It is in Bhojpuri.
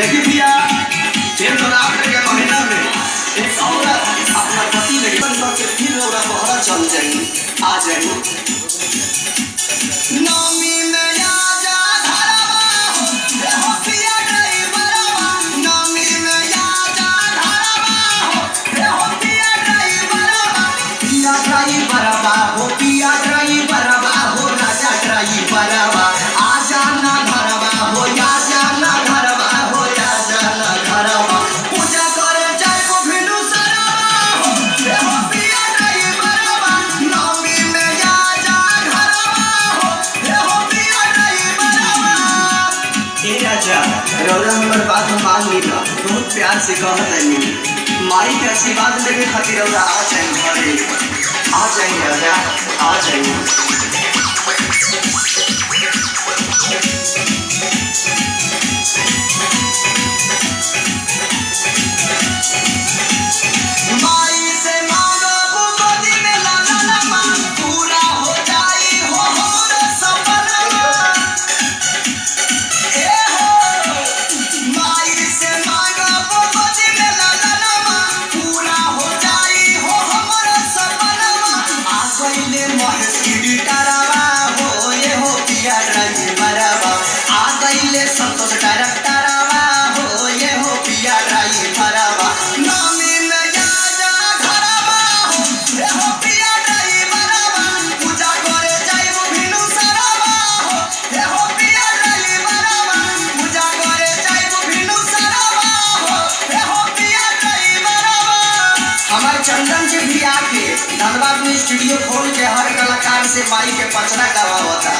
देखिए भैया, ये नवरात्र के महीना में एक औरत अपना पति लेकर के फिर औरत बहरा चल जाएगी, आ जाएगी। नवमी में आजा धरवा हो, हे हो पिया ड्राइवरवा। नवमी में आजा धरवा हो, हे हो पिया ड्राइवरवा। पिया ड्राइवरवा हो, पिया ड्राइवरवा हो, राजा ड्राइवरवा। आजा ना धरवा हो, आजा ना धरवा हो, आजा ना धरवा। पूजा करे जाए को भिनु सरवा हो, हे हो पिया ड्राइवरवा। नवमी में आजा धरवा हो, हे हो पिया ड्राइवरवा। ए राजा, रौरा हमर बात हम मान लीला, बहुत प्यार से कहत है। माई के आशीर्वाद लेके खातिर रौरा आ जाए घरे, आ जाए राजा, आ जाए। माई से मांगो गोदी में लालनमा, पूरा हो जाई हो हमरो सपनमा। ए हो, माई से मांगो गोदी में लालनमा, पूरा हो जाई हो हमरो सपनमा। आ गइले महेश गिरी टारावा हो, ये हो पिया ड्राइवरवा। आ गइले संतोष डायरेक्टरवा हो, ये हो पिया ड्राइवरवा। नवमी में आजा घरवा हो, हे हो पिया ड्राइवरवा। पूजा करे जाइबो भिनु सरवा हो, हे हो पिया ड्राइवरवा। पूजा करे जाइबो भिनु सरवा हो, हे हो पिया ड्राइवरवा। हमारे चंदन जी भी आके धनबाद में स्टूडियो खोल के हर कलाकार से माई के पचरा गवावता।